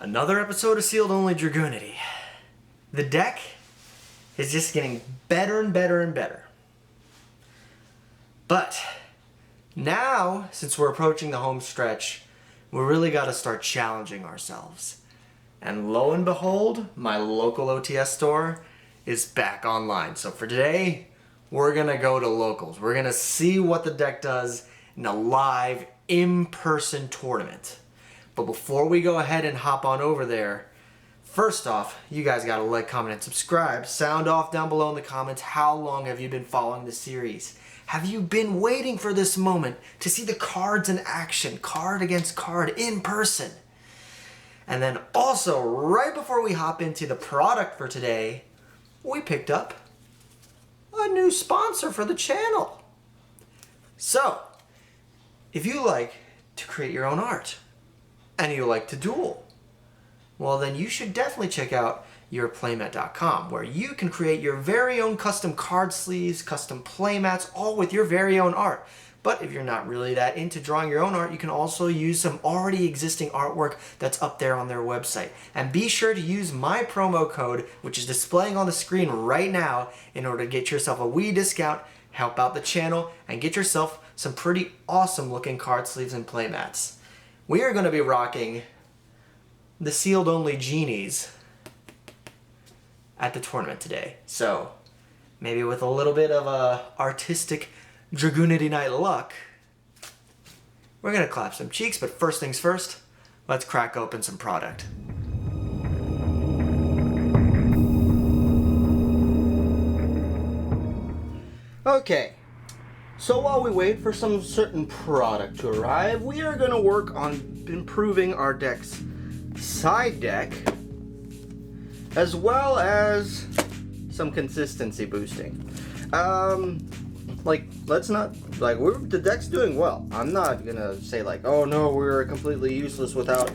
Another episode of Sealed Only Dragunity. The deck is just getting better and better and better. But now, since we're approaching the home stretch, we really got to start challenging ourselves. And lo and behold, my local OTS store is back online. So for today, we're going to go to locals. We're going to see what the deck does in a live, in-person tournament. But before we go ahead and hop on over there, first off, you guys gotta like, comment, and subscribe. Sound off down below in the comments, how long have you been following the series? Have you been waiting for this moment to see the cards in action, card against card, in person? And then also, right before we hop into the product for today, we picked up a new sponsor for the channel. So, if you like to create your own art, and you like to duel, well then you should definitely check out yourplaymat.com, where you can create your very own custom card sleeves, custom playmats, all with your very own art. But if you're not really that into drawing your own art, you can also use some already existing artwork that's up there on their website. And be sure to use my promo code, which is displaying on the screen right now, in order to get yourself a wee discount, help out the channel, and get yourself some pretty awesome looking card sleeves and playmats. We are going to be rocking the Sealed Only Genies at the tournament today. So, maybe with a little bit of artistic Dragunity night luck, we're going to clap some cheeks, but first things first, let's crack open some product. Okay. So while we wait for some certain product to arrive, we are going to work on improving our deck's side deck, as well as some consistency boosting. The deck's doing well. I'm not going to say like, oh no, we're completely useless without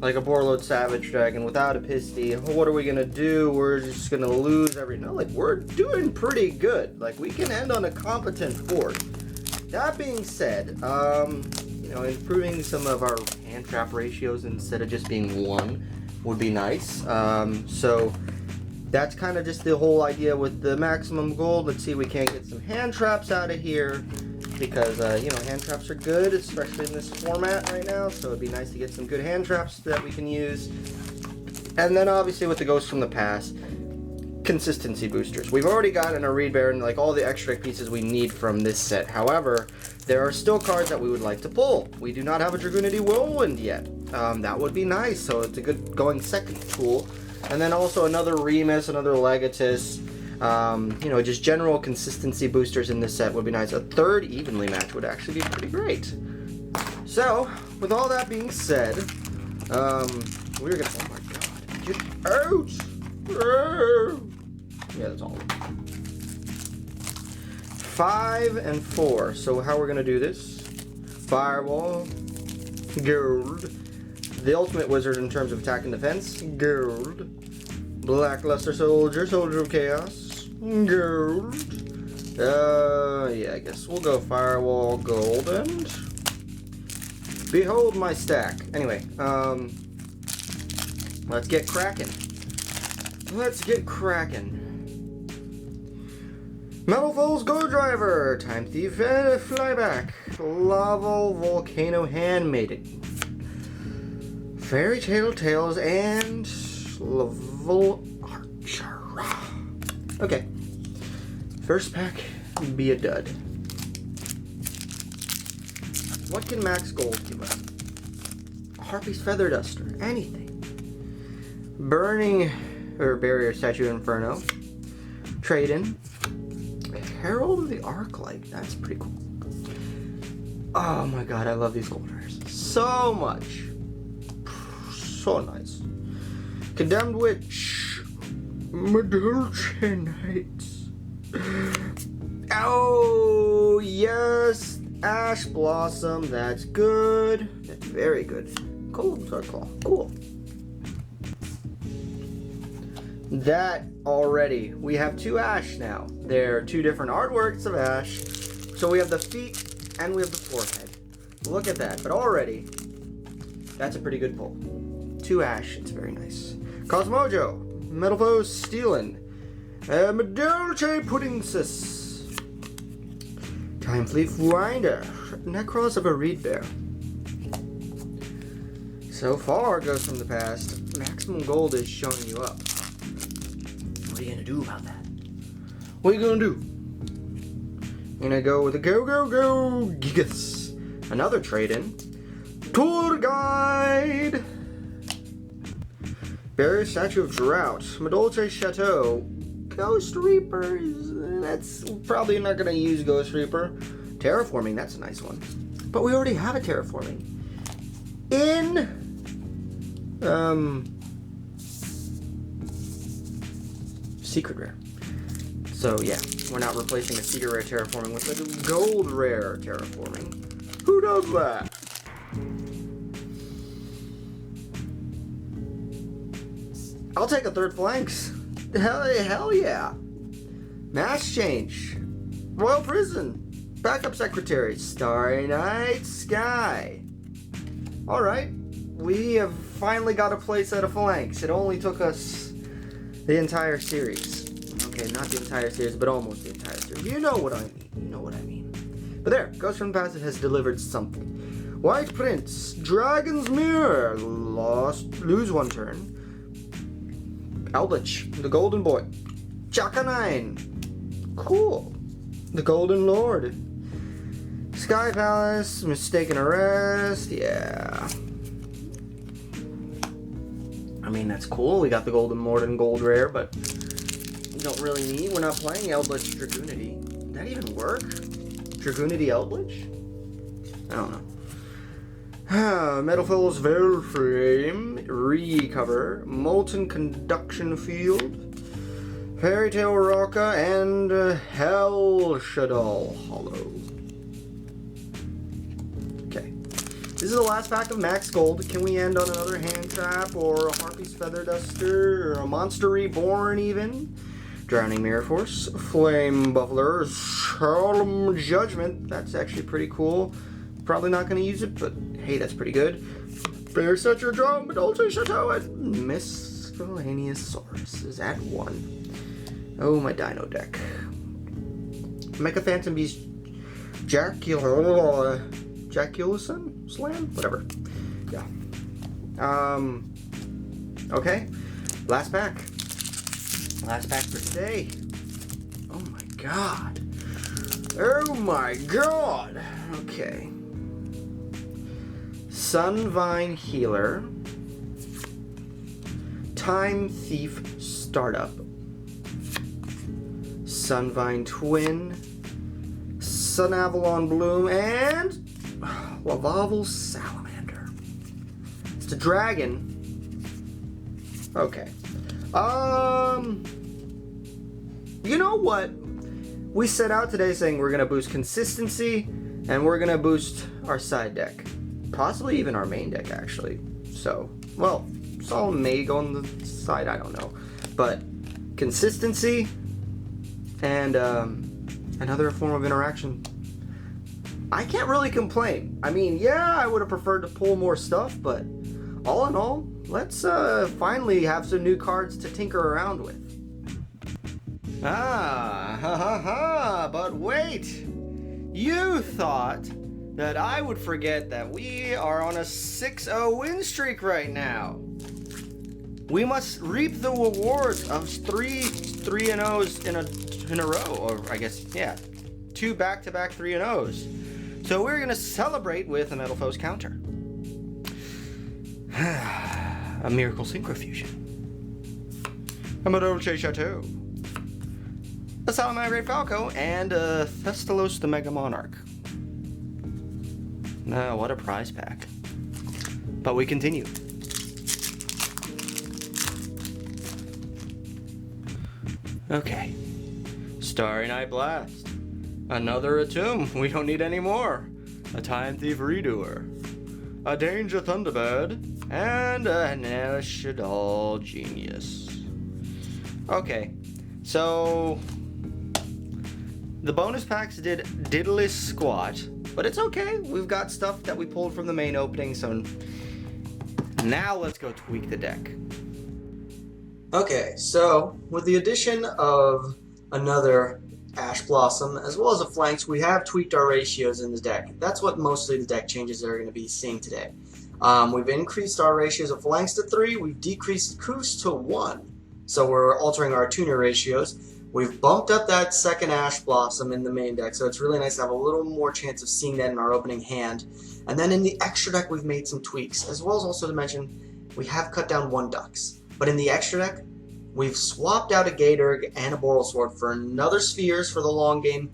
like a Borload Savage Dragon, without a Pisty. What are we going to do? We're just going to lose every... No, like, we're doing pretty good. Like, we can end on a competent 4. That being said, improving some of our hand trap ratios instead of just being 1 would be nice. So that's kind of just the whole idea with the maximum gold. Let's see if we can't get some hand traps out of here, because hand traps are good, especially in this format right now. So it'd be nice to get some good hand traps that we can use. And then obviously with the Ghosts from the Past, consistency boosters. We've already gotten a Reed Bear and like all the extra pieces we need from this set. However, there are still cards that we would like to pull. We do not have a Dragunity Whirlwind yet. That would be nice, so it's a good going second tool. And then also another Remus, another Legatus. Just general consistency boosters in this set would be nice. A third evenly match would actually be pretty great. So, with all that being said, we're gonna... Oh my god. Get out! Yeah, that's all. 5 and 4. So how we're gonna do this? Fireball, gold. The ultimate wizard in terms of attack and defense, gold. Blackluster soldier, soldier of chaos, gold. Yeah, I guess we'll go firewall, gold, and behold my stack. Anyway, let's get cracking. Let's get cracking. Metal Fool's Go Driver, Time Thief, and Flyback, Lava Volcano Handmaiden, Fairy Tale Tales, and Level Archer. Okay, first pack be a dud. What can max gold give us? Harpy's Feather Duster, anything. Burning or Barrier Statue Inferno, Trade-in, Herald of the Arclight, that's pretty cool. Oh my god, I love these gold rares so much. So nice. Condemned Witch, Medusa Knights. Oh yes, Ash Blossom, that's good. That's very good. Cool, Claw, cool. That already, we have 2 Ash now. They're 2 different artworks of Ash. So we have the feet and we have the forehead. Look at that, but already, that's a pretty good pull. 2 Ash. It's very nice. Cosmojo, Metal Foes, Stealin', Medolce Puddingsus, Time Fleet Winder, Necros of a Reed Bear. So far, Ghost from the Past, maximum gold is showing you up. What are you gonna do about that? What are you gonna do? I'm gonna go with a Go Gigas. Another trade-in. Tour Guide. Barrier Statue of Drought. Medolce Chateau. Ghost Reapers. That's probably not gonna use Ghost Reaper. Terraforming, that's a nice one. But we already have a terraforming. In secret rare. So yeah, we're not replacing a secret rare terraforming with a gold rare terraforming. Who does that? I'll take a third flanks. Hell yeah. Mass change. Royal Prison. Backup Secretary. Starry Night Sky. Alright. We have finally got a playset of flanks. It only took us the entire series. Okay, not the entire series, but almost the entire series. You know what I mean. You know what I mean. But there, Ghost from the Past has delivered something. White Prince, Dragon's Mirror, lose 1 turn. Eldritch, the Golden Boy. Chakanine, cool. The Golden Lord. Sky Palace, Mistaken Arrest, yeah. I mean, that's cool. We got the Golden Lord and Gold Rare, but we don't really need. We're not playing Eldritch Dragunity. Did that even work? Dragunity Eldritch? I don't know. Metal Foes Veil Frame, Recover, Molten Conduction Field, Fairy Tale Rocka, and Hell Shadal Hollow. Okay. This is the last pack of Max Gold. Can we end on another Hand Trap, or a Harpy's Feather Duster, or a Monster Reborn even? Drowning Mirror Force, Flame Buffler, Solemn Judgment. That's actually pretty cool. Probably not going to use it, but hey, that's pretty good. Bear Set Your Drum, Medolce Chateau, and Miscellaneous Saurus is at 1. Oh, my dino deck. Mecha Phantom Beast, Jaculison? Slam? Whatever. Yeah. Okay. Last pack. Last pack for today. Oh my god. Oh my god. Okay. Sunvine Healer, Time Thief Startup, Sunvine Twin, Sun Avalon Bloom, and Lavavel Salamander. It's a dragon. Okay. You know what? We set out today saying we're gonna boost consistency and we're gonna boost our side deck. Possibly even our main deck, actually. So, well, Solemn may go on the side, I don't know. But consistency and another form of interaction. I can't really complain. I mean, yeah, I would have preferred to pull more stuff, but all in all, let's finally have some new cards to tinker around with. But wait! You thought that I would forget that we are on a 6-0 win streak right now. We must reap the rewards of 3-0s in a row, or I guess, yeah, 2 back-to-back 3-0s. So we're gonna celebrate with a Metal Foes counter. A Miracle Synchrofusion. A Medolce Chateau. A Salamander Falco, and a Thestalos the Mega Monarch. What a prize pack. But we continue. Okay. Starry Night Blast. Another Atom. We don't need any more. A Time Thief Redoer. A Danger Thunderbird. And a Nashadal Genius. Okay. So the bonus packs did diddly squat. But it's okay. We've got stuff that we pulled from the main opening, so Now let's go tweak the deck. Okay, so with the addition of another Ash Blossom as well as a Flanks, we have tweaked our ratios in the deck. That's what mostly the deck changes that are going to be seeing today. We've increased our ratios of Flanks to 3, we've decreased Coos to 1, so we're altering our tuner ratios. We've bumped up that second Ash Blossom in the main deck, so it's really nice to have a little more chance of seeing that in our opening hand. And then in the extra deck we've made some tweaks, as well as also to mention we have cut down 1 Dux. But in the extra deck, we've swapped out a Gatorg and a Boral Sword for another Spheres for the long game,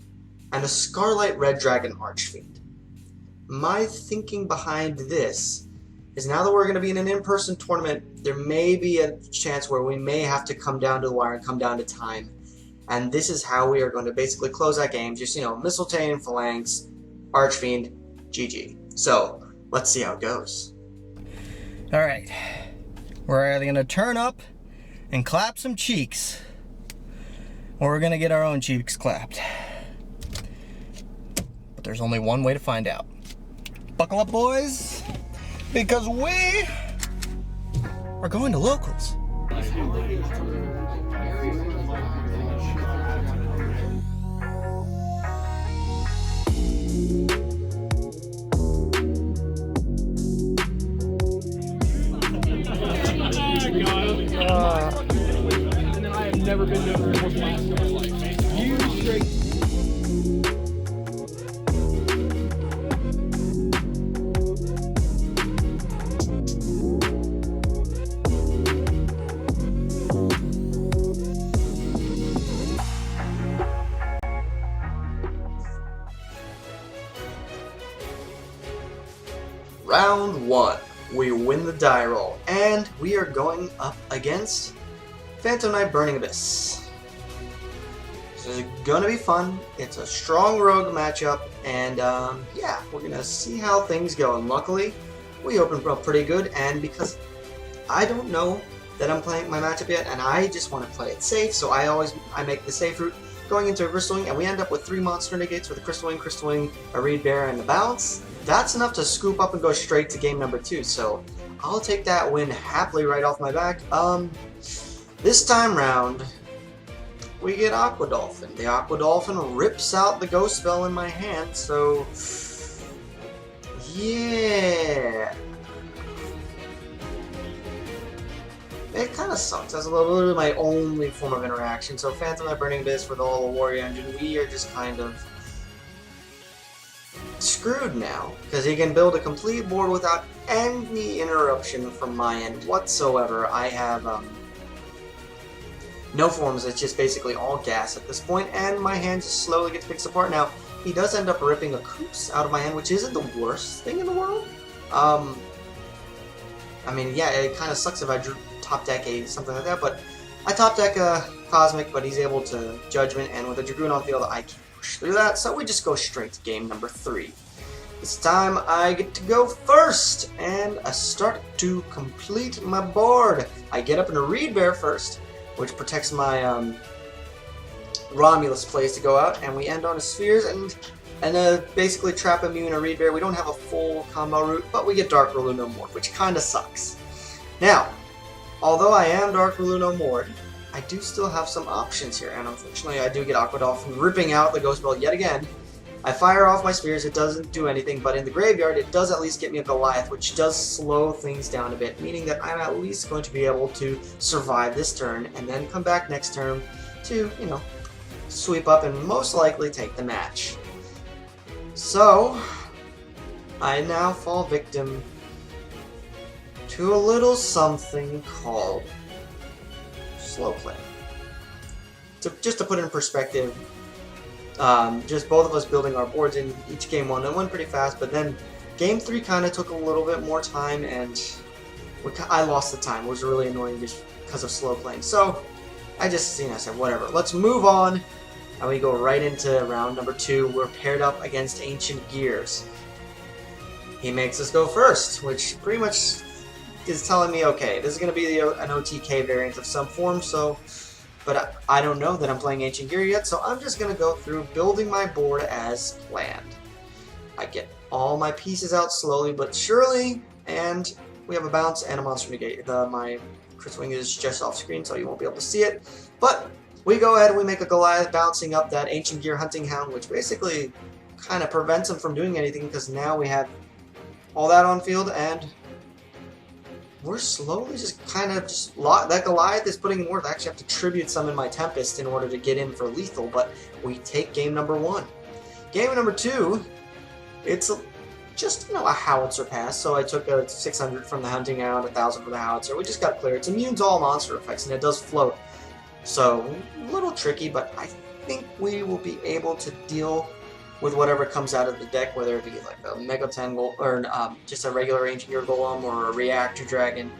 and a Scarlet Red Dragon Archfiend. My thinking behind this is now that we're going to be in an in-person tournament, there may be a chance where we may have to come down to the wire and come down to time. And this is how we are going to basically close out games. Just, Mistletoe, Phalanx, Archfiend, GG. So, let's see how it goes. Alright. We're either going to turn up and clap some cheeks, or we're going to get our own cheeks clapped. But there's only one way to find out. Buckle up, boys, because we are going to locals. And then I have never been to a sports class in my life, man. You straight. Round 1. We win the die roll, and we are going up against Phantom Knight Burning Abyss. This is gonna be fun. It's a strong rogue matchup, and yeah, we're gonna see how things go. And luckily, we opened up pretty good, and because I don't know that I'm playing my matchup yet, and I just want to play it safe, so I make the safe route going into a Crystal Wing, and we end up with 3 monster negates with a Crystal Wing, a Reed Bear, and a Bounce. That's enough to scoop up and go straight to game number 2, so I'll take that win happily right off my back. This time round, we get Aqua Dolphin. The Aqua Dolphin rips out the Ghost Spell in my hand, so yeah. It kind of sucks. That's literally my only form of interaction. So Phantom Knight Burning Abyss with all the Warrior Engine, we are just kind of screwed now, because he can build a complete board without any interruption from my end whatsoever. I have no forms, it's just basically all gas at this point, and my hand just slowly gets picked apart. Now, he does end up ripping a Koops out of my hand, which isn't the worst thing in the world. I mean, yeah, it kind of sucks if I drew top deck a something like that, but I top deck a Cosmic, but he's able to Judgment, and with a Dragoon on field, I can't push through that, so we just go straight to game number 3. This time I get to go first, and I start to complete my board. I get up in a Reed Bear first, which protects my Romulus plays to go out, and we end on a Spheres, and basically Trap Immune a Reed Bear. We don't have a full combo route, but we get Dark Relu no more, which kinda sucks. Now, although I am Dark Relu no more, I do still have some options here, and unfortunately I do get Aqua Dolphin ripping out the Ghost Bell yet again. I fire off my Spheres, it doesn't do anything, but in the graveyard it does at least get me a Goliath, which does slow things down a bit, meaning that I'm at least going to be able to survive this turn, and then come back next turn to, sweep up and most likely take the match. So, I now fall victim to a little something called slow play. Just to put it in perspective, just both of us building our boards in each game 1, and went pretty fast, but then game 3 kind of took a little bit more time, and I lost the time. It was really annoying just because of slow playing. So I just, I said, whatever, let's move on, and we go right into round number 2. We're paired up against Ancient Gears. He makes us go first, which pretty much is telling me, okay, this is going to be an OTK variant of some form, so, but I don't know that I'm playing Ancient Gear yet, so I'm just going to go through building my board as planned. I get all my pieces out slowly but surely, and we have a bounce and a monster negate. My Crystal Wing is just off screen, so you won't be able to see it. But we go ahead and we make a Goliath bouncing up that Ancient Gear Hunting Hound, which basically kind of prevents him from doing anything because now we have all that on field, and we're slowly just kind of that Goliath is putting in work. I actually have to tribute summon my Tempest in order to get in for lethal, but we take game number 1. Game number 2, it's just, you know, a Howitzer pass, so I took a 600 from the Hunting Hound, 1,000 for the Howitzer. We just got to clear. It's immune to all monster effects, and it does float. So, a little tricky, but I think we will be able to deal with whatever comes out of the deck, whether it be like a Mega Tangle, or just a regular Ancient Gear Golem, or a Reactor Dragon.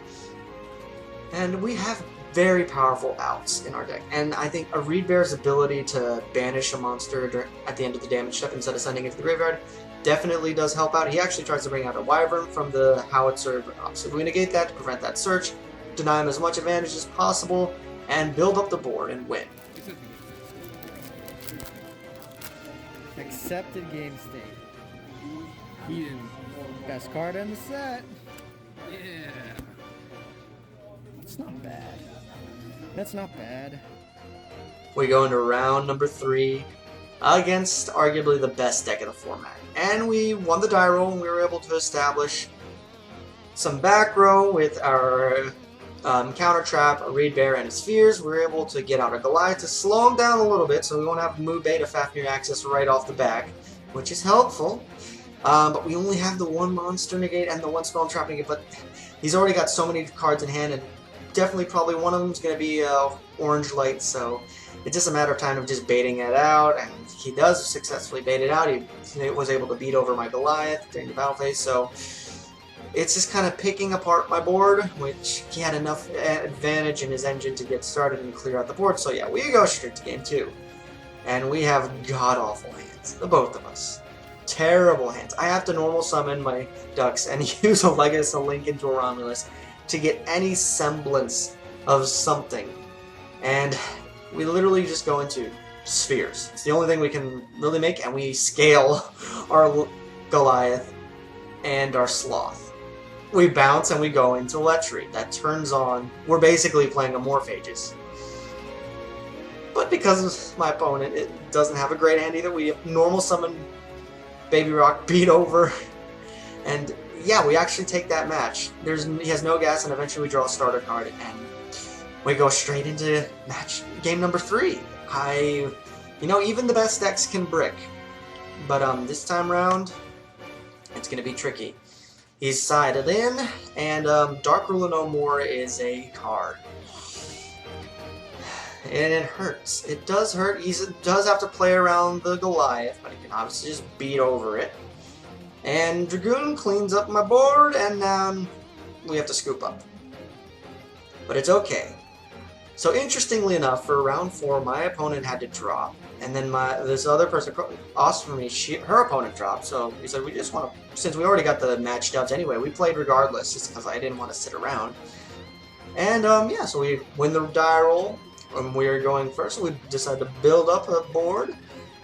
And we have very powerful outs in our deck. And I think a Reed Bear's ability to banish a monster at the end of the damage step instead of sending it to the graveyard definitely does help out. He actually tries to bring out a Wyvern from the Howitzer, so we negate that to prevent that search, deny him as much advantage as possible, and build up the board and win. Accepted game state. Ian. Best card in the set. Yeah. It's not bad. That's not bad. We go into round number 3 against arguably the best deck of the format. And we won the die roll, and we were able to establish some back row with our counter trap, a Reed Bear, and his Spheres. We were able to get out a Goliath to slow him down a little bit so we won't have Moo Beta Fafnir access right off the back, which is helpful. But we only have the 1 monster negate and the 1 spell trap negate, but he's already got so many cards in hand, and definitely probably one of them is going to be Orange Light, so it's just a matter of time of just baiting it out, and he does successfully bait it out. He was able to beat over my Goliath during the battle phase, so it's just kind of picking apart my board, which he had enough advantage in his engine to get started and clear out the board. So yeah, we go straight to game 2, and we have god-awful hands, the both of us. Terrible hands. I have to normal summon my ducks and use a Legacy Link into a Romulus to get any semblance of something, and we literally just go into Spheres. It's the only thing we can really make, and we scale our Goliath and our Sloth. We bounce and we go into Lechery. That turns on. We're basically playing Amorphages. But because my opponent doesn't have a great hand either, we normal summon Baby Rock, beat over, and yeah, we actually take that match. He has no gas, and eventually we draw a starter card, and we go straight into game number 3. You know, even the best decks can brick, but this time around, it's gonna be tricky. He's sided in, and Dark Ruler No More is a card. And it hurts. It does hurt. He does have to play around the Goliath, but he can obviously just beat over it. And Dragoon cleans up my board, and we have to scoop up. But it's okay. So interestingly enough, for round 4, my opponent had to drop, and then this other person, awesome for me, her opponent dropped. So he said, we just want to, since we already got the match dubs anyway, we played regardless, just because I didn't want to sit around. And yeah, so we win the die roll. We are going first, so we decided to build up a board,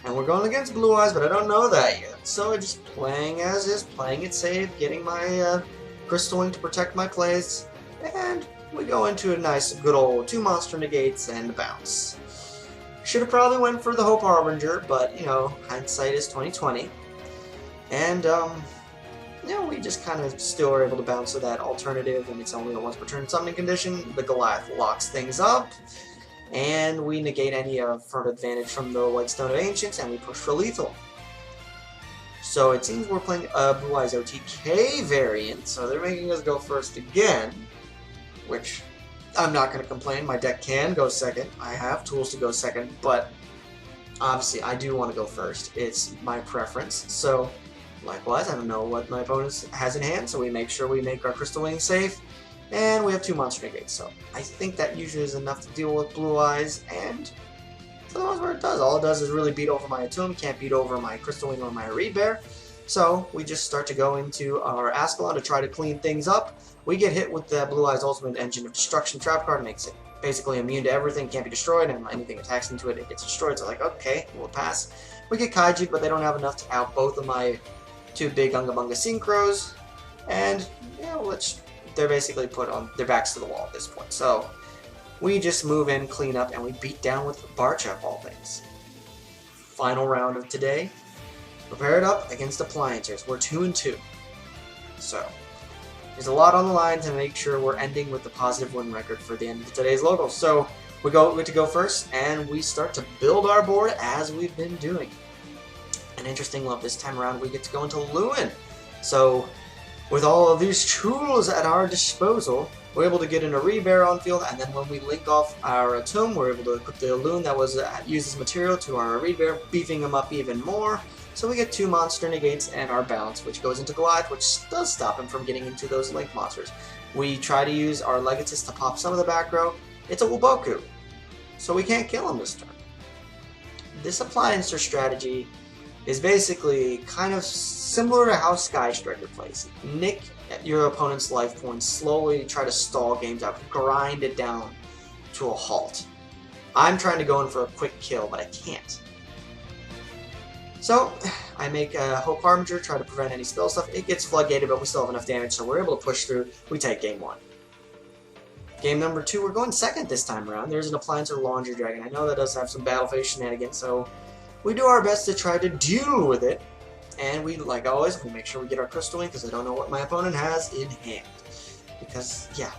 and we're going against Blue Eyes, but I don't know that yet. So I'm just playing as is, playing it safe, getting my Crystal Wing to protect my plays, and we go into a nice, good old 2 monster negates and a bounce. Should have probably went for the Hope Harbinger, but, you know, hindsight is 20/20. And, you know, we just kind of still are able to bounce to that alternative, and it's only a once per turn summoning condition. The Goliath locks things up, and we negate any front advantage from the White Stone of Ancients, and we push for lethal. So it seems we're playing a Blue Eyes OTK variant, so they're making us go first again, which I'm not going to complain. My deck can go second. I have tools to go second, but obviously I do want to go first. It's my preference. So likewise, I don't know what my opponent has in hand, so we make sure we make our Crystal Wing safe. And we have 2 monster negates, so I think that usually is enough to deal with Blue Eyes, and for the most part it does. All it does is really beat over my Atum, can't beat over my Crystal Wing or my Reed Bear. So we just start to go into our Ascalon to try to clean things up. We get hit with the Blue Eyes Ultimate Engine of Destruction trap card, makes it basically immune to everything, can't be destroyed, and anything attacks into it, it gets destroyed. So like, okay, we'll pass. We get Kaiju, but they don't have enough to out both of my 2 big Unga Bunga Synchros, and yeah, let's they're basically put on their backs to the wall at this point. So we just move in, clean up, and we beat down with Barcha of all things. Final round of today. Prepare it up against Appliancers. We're 2-2. So there's a lot on the line to make sure we're ending with the positive win record for the end of today's locals. So we get to go first, and we start to build our board as we've been doing. An interesting one this time around, we get to go into Lewin. So with all of these tools at our disposal, we're able to get in a Rebear on field, and then when we link off our Tomb, we're able to equip the Loon that was used as material to our Rebear, beefing him up even more. So we get 2 monster negates and our bounce, which goes into Goliath, which does stop him from getting into those link monsters. We try to use our Legatus to pop some of the back row. It's a Wuboku, so we can't kill him this turn. This Appliancer strategy is basically kind of similar to how Sky Striker plays. Nick your opponent's life points, slowly try to stall games out, grind it down to a halt. I'm trying to go in for a quick kill, but I can't. So I make a Hope Harbinger, try to prevent any spell stuff. It gets floodgated, but we still have enough damage, so we're able to push through. We take game 1. Game number 2, we're going second this time around. There's an Appliancer Laundry Dragon. I know that does have some battle phase shenanigans, so we do our best to try to deal with it. And we, like always, we make sure we get our crystal in, because I don't know what my opponent has in hand. Because, yeah,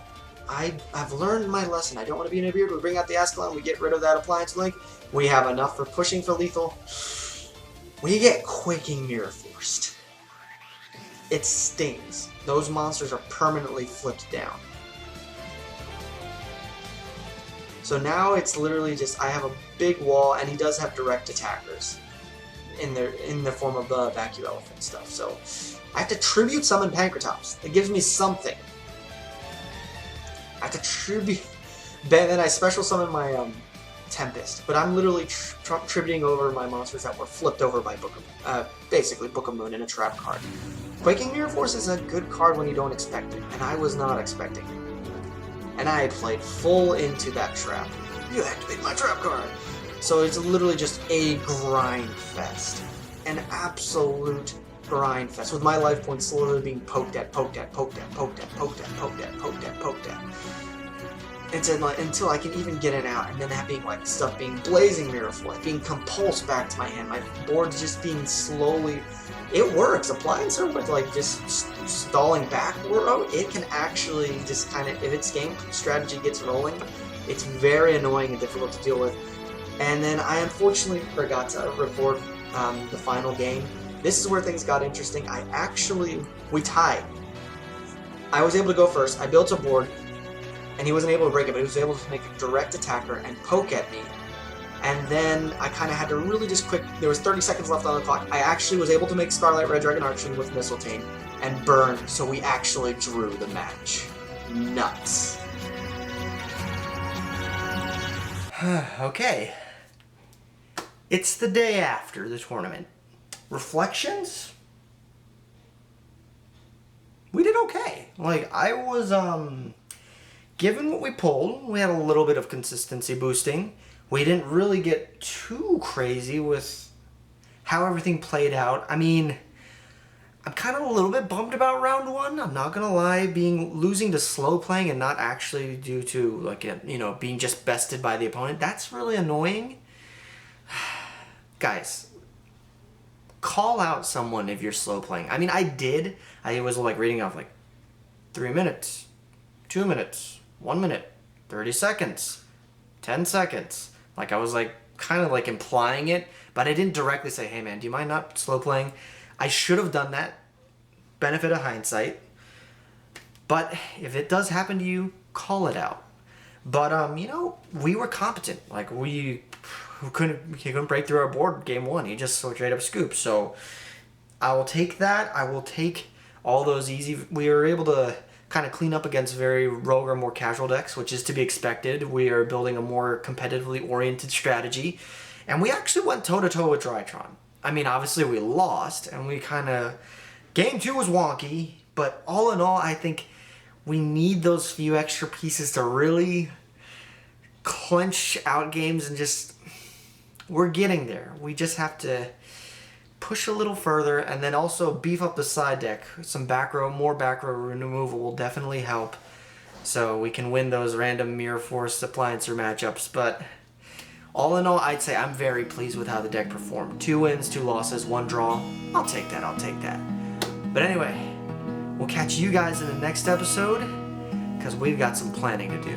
I've learned my lesson. I don't want to be in a beard. We bring out the Ascalon, we get rid of that Appliance Link. We have enough for pushing for lethal. We get Quaking Mirror Forced. It stings. Those monsters are permanently flipped down. So now it's literally just, I have a big wall, and he does have direct attackers in the form of the vacuum elephant stuff. So I have to tribute summon Pancratops. It gives me something. I have to tribute, then I special summon my Tempest, but I'm literally tributing over my monsters that were flipped over by basically Book of Moon in a trap card. Quaking Mirror Force is a good card when you don't expect it, and I was not expecting it. And I played full into that trap. You activate my trap card! So it's literally just a grind fest. An absolute grind fest, with my life points slowly being poked at, poked at, poked at, poked at, poked at, poked at, poked at, poked at. Until I can even get it out, and then having like stuff being Blazing Mirror Force, being compulsed back to my hand, my board's just being slowly. It works. Appliancer with like just stalling back row, it can actually just kind of, if its game strategy gets rolling, it's very annoying and difficult to deal with. And then I unfortunately forgot to record the final game. This is where things got interesting. We tied. I was able to go first. I built a board, and he wasn't able to break it, but he was able to make a direct attacker and poke at me. And then I kind of had to really just quick, there was 30 seconds left on the clock. I actually was able to make Scarlet Red Dragon Archon with Mistletoe and burn, so we actually drew the match. Nuts. Okay. It's the day after the tournament. Reflections? We did okay. Like, I was, given what we pulled, we had a little bit of consistency boosting. We didn't really get too crazy with how everything played out. I mean, I'm kind of a little bit bummed about round 1. I'm not gonna lie, losing to slow playing and not actually due to like being just bested by the opponent. That's really annoying. Guys, call out someone if you're slow playing. I mean, I did. I was like reading off like 3 minutes, 2 minutes, 1 minute, 30 seconds, 10 seconds. Like I was like kind of like implying it, but I didn't directly say, hey man, do you mind not slow playing? I should have done that. Benefit of hindsight. But if it does happen to you, call it out. But we were competent. Like he couldn't break through our board game 1. He just straight up scooped. So I will take that. I will take all those easy. We were able to kind of clean up against very rogue or more casual decks, which is to be expected. We are building a more competitively oriented strategy. And we actually went toe-to-toe with Drytron. I mean, obviously we lost, and we kind of... Game 2 was wonky, but all in all, I think we need those few extra pieces to really clench out games and just... We're getting there. We just have to push a little further, and then also beef up the side deck. Some more back row removal will definitely help, so we can win those random Mirror Force Appliancer matchups. But all in all, I'd say I'm very pleased with how the deck performed. 2 wins, 2 losses, 1 draw. I'll take that, I'll take that. But anyway, we'll catch you guys in the next episode, because we've got some planning to do.